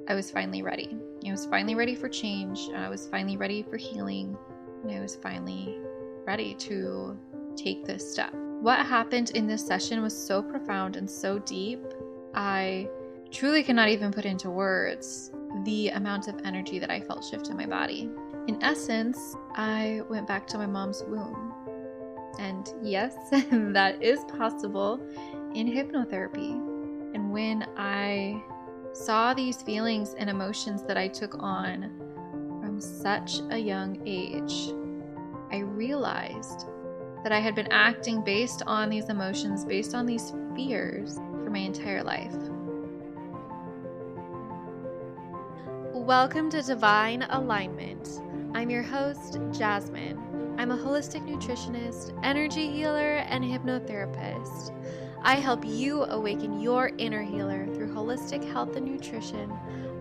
I was finally ready. I was finally ready for change. I was finally ready for healing. And I was finally ready to take this step. What happened in this session was so profound and so deep. I truly cannot even put into words the amount of energy that I felt shift in my body. In essence, I went back to my mom's womb. And yes, that is possible in hypnotherapy. And when I saw these feelings and emotions that I took on from such a young age, I realized that I had been acting based on these emotions, based on these fears for my entire life. Welcome to Divine Alignment. I'm your host, Jasmine. I'm a holistic nutritionist, energy healer, and hypnotherapist. I help you awaken your inner healer through holistic health and nutrition,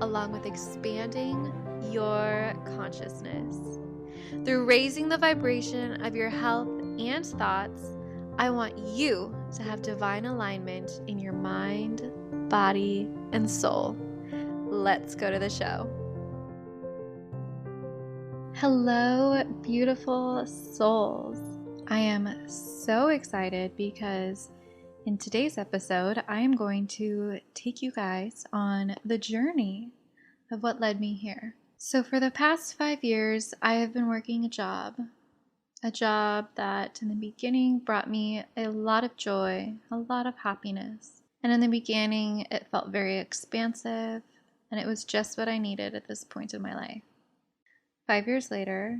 along with expanding your consciousness. Through raising the vibration of your health and thoughts, I want you to have divine alignment in your mind, body, and soul. Let's go to the show. Hello, beautiful souls. I am so excited because in today's episode, I am going to take you guys on the journey of what led me here. So for the past 5 years, I have been working a job that in the beginning brought me a lot of joy, a lot of happiness. And in the beginning, it felt very expansive, and it was just what I needed at this point in my life. 5 years later,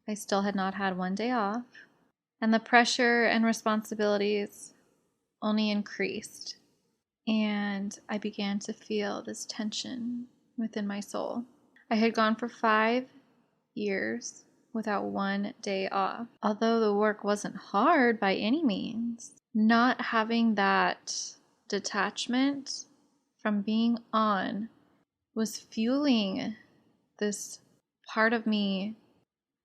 I still had not had one day off, and the pressure and responsibilities only increased, and I began to feel this tension within my soul. I had gone for 5 years without one day off. Although the work wasn't hard by any means, not having that detachment from being on was fueling this part of me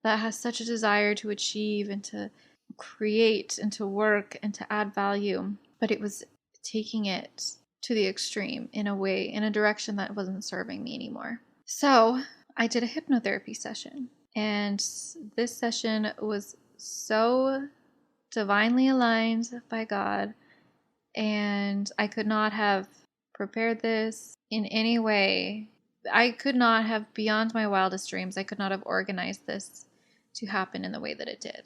that has such a desire to achieve and to create and to work and to add value. But it was taking it to the extreme in a direction that wasn't serving me anymore. So I did a hypnotherapy session. And this session was so divinely aligned by God. And I could not have prepared this in any way. I could not have, beyond my wildest dreams, I could not have organized this to happen in the way that it did.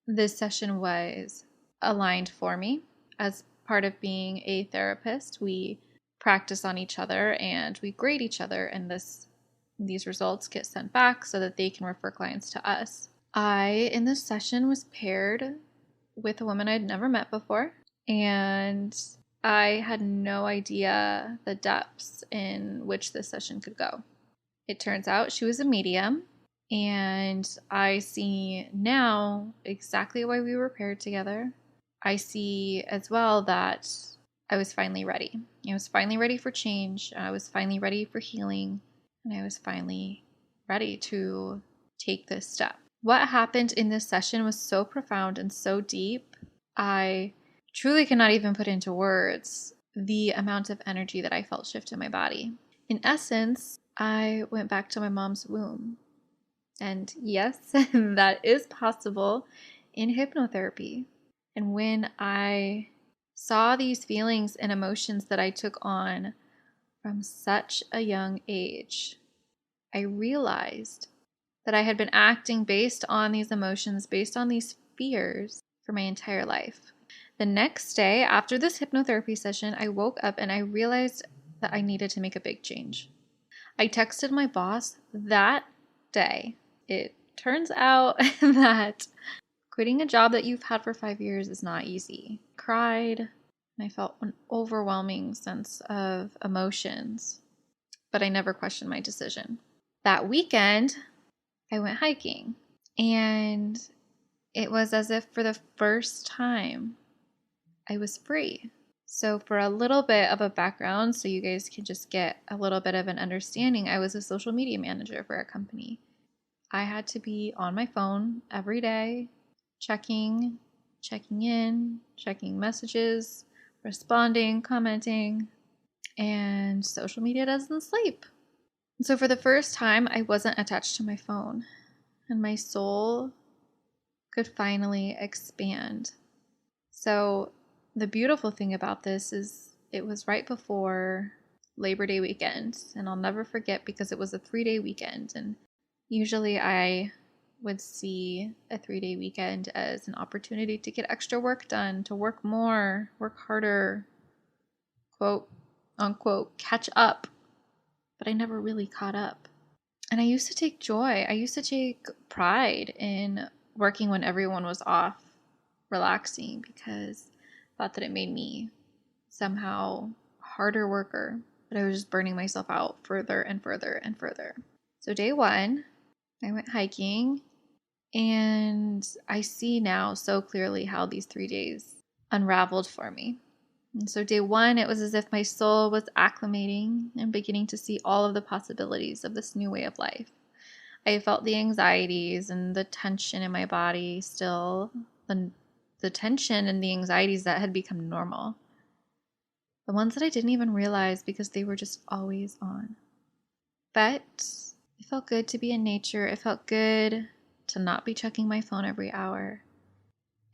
This session was aligned for me. As part of being a therapist, we practice on each other and we grade each other, and these results get sent back so that they can refer clients to us. I, in this session, was paired with a woman I'd never met before, and I had no idea the depths in which this session could go. It turns out she was a medium, and I see now exactly why we were paired together. I see as well that I was finally ready. I was finally ready for change. I was finally ready for healing. And I was finally ready to take this step. What happened in this session was so profound and so deep. I truly cannot even put into words the amount of energy that I felt shift in my body. In essence, I went back to my mom's womb. And yes, that is possible in hypnotherapy. And when I saw these feelings and emotions that I took on from such a young age, I realized that I had been acting based on these emotions, based on these fears for my entire life. The next day, after this hypnotherapy session, I woke up and I realized that I needed to make a big change. I texted my boss that day. It turns out that quitting a job that you've had for 5 years is not easy. I cried, and I felt an overwhelming sense of emotions, but I never questioned my decision. That weekend, I went hiking, and it was as if for the first time, I was free. So for a little bit of a background, so you guys can just get a little bit of an understanding, I was a social media manager for a company. I had to be on my phone every day, checking in, checking messages, responding, commenting, and social media doesn't sleep. So for the first time, I wasn't attached to my phone, and my soul could finally expand. So the beautiful thing about this is it was right before Labor Day weekend, and I'll never forget because it was a 3-day weekend. And usually I would see a 3-day weekend as an opportunity to get extra work done, to work more, work harder, quote unquote, catch up. But I never really caught up. And I used to take joy. I used to take pride in working when everyone was off, relaxing, because I thought that it made me somehow a harder worker. But I was just burning myself out further and further and further. So day one, I went hiking, and I see now so clearly how these 3 days unraveled for me. And so day one, it was as if my soul was acclimating and beginning to see all of the possibilities of this new way of life. I felt the anxieties and the tension in my body still, the tension and the anxieties that had become normal. The ones that I didn't even realize because they were just always on. But it felt good to be in nature. It felt good to not be checking my phone every hour.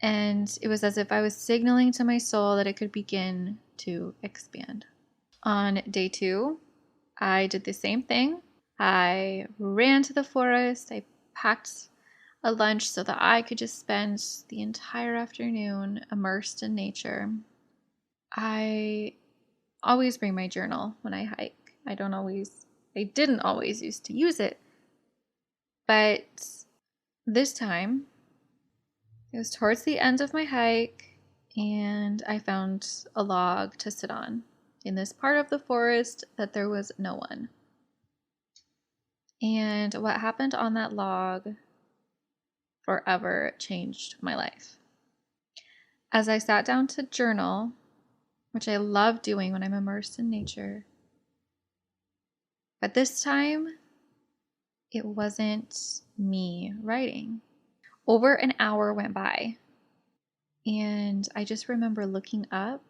And it was as if I was signaling to my soul that it could begin to expand. On day two, I did the same thing. I ran to the forest. I packed a lunch so that I could just spend the entire afternoon immersed in nature. I always bring my journal when I hike. I didn't always used to use it. But this time, it was towards the end of my hike, and I found a log to sit on in this part of the forest that there was no one. And what happened on that log forever changed my life. As I sat down to journal, which I love doing when I'm immersed in nature, but this time, it wasn't me writing. Over an hour went by, and I just remember looking up,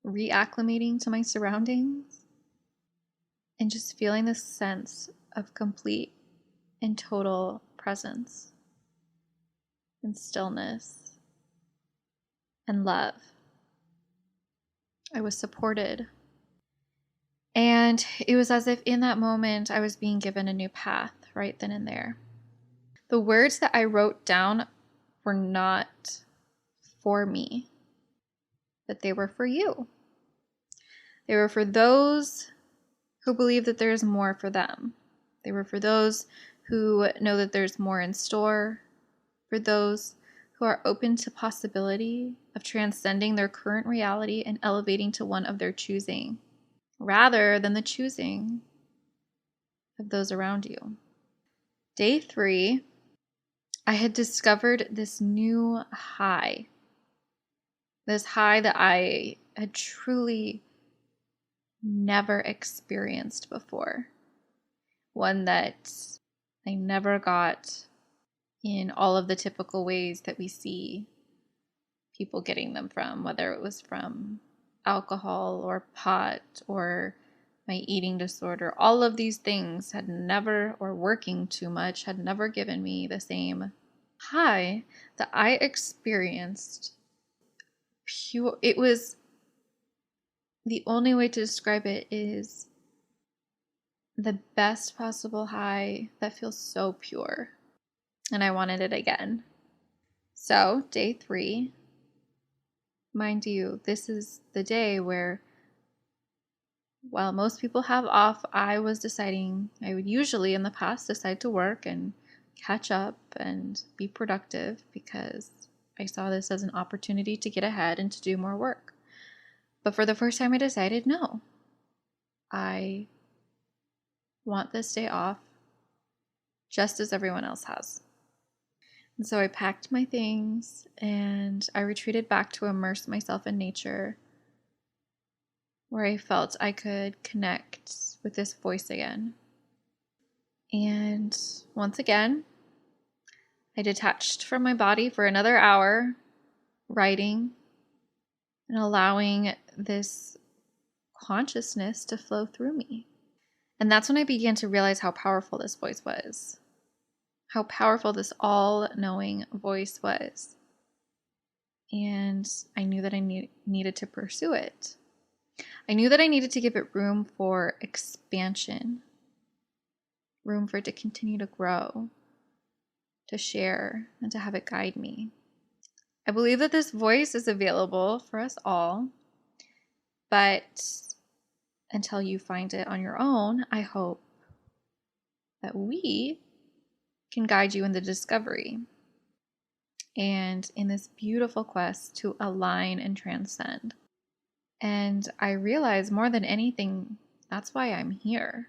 reacclimating to my surroundings, and just feeling this sense of complete and total presence and stillness and love. I was supported. And it was as if in that moment I was being given a new path right then and there. The words that I wrote down were not for me, but they were for you. They were for those who believe that there is more for them. They were for those who know that there's more in store, for those who are open to possibility of transcending their current reality and elevating to one of their choosing, rather than the choosing of those around you. Day 3, I had discovered this new high. This high that I had truly never experienced before. One that I never got in all of the typical ways that we see people getting them from, whether it was from alcohol or pot or my eating disorder. All of these things had never, or working too much, had never given me the same high that I experienced. Pure. It was, the only way to describe it is the best possible high that feels so pure. And I wanted it again. So, day 3, mind you, this is the day where, while most people have off, I was deciding, I would usually in the past decide to work and catch up and be productive because I saw this as an opportunity to get ahead and to do more work. But for the first time, I decided, no, I want this day off just as everyone else has. And so I packed my things and I retreated back to immerse myself in nature, where I felt I could connect with this voice again. And once again, I detached from my body for another hour, writing and allowing this consciousness to flow through me. And that's when I began to realize how powerful this voice was, how powerful this all-knowing voice was. And I knew that I needed to pursue it. I knew that I needed to give it room for expansion, room for it to continue to grow, to share, and to have it guide me. I believe that this voice is available for us all, but until you find it on your own, I hope that we can guide you in the discovery and in this beautiful quest to align and transcend. And I realize more than anything, that's why I'm here.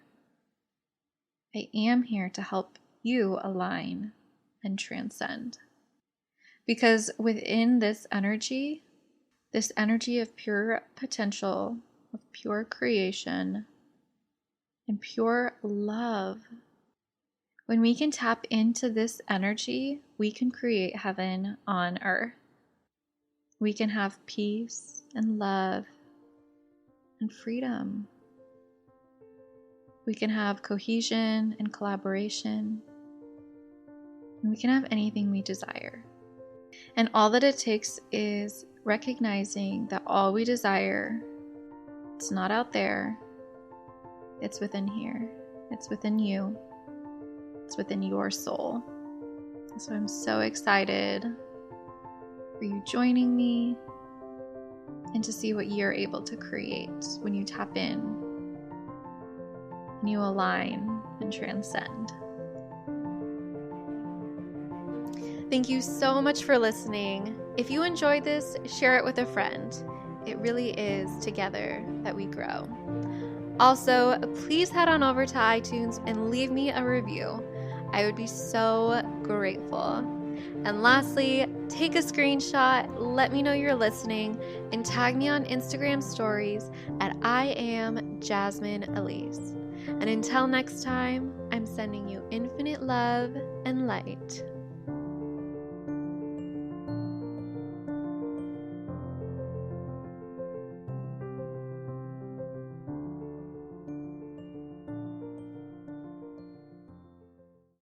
I am here to help you align and transcend. Because within this energy of pure potential, of pure creation, and pure love, when we can tap into this energy, we can create heaven on earth. We can have peace and love and freedom. We can have cohesion and collaboration. And we can have anything we desire. And all that it takes is recognizing that all we desire, it's not out there, it's within here, it's within you, it's within your soul. So I'm so excited for you joining me and to see what you're able to create when you tap in and you align and transcend. Thank you so much for listening. If you enjoyed this, share it with a friend. It really is together that we grow. Also, please head on over to iTunes and leave me a review. I would be so grateful. And lastly, take a screenshot, let me know you're listening, and tag me on Instagram stories at I am Jasmine Elise. And until next time, I'm sending you infinite love and light.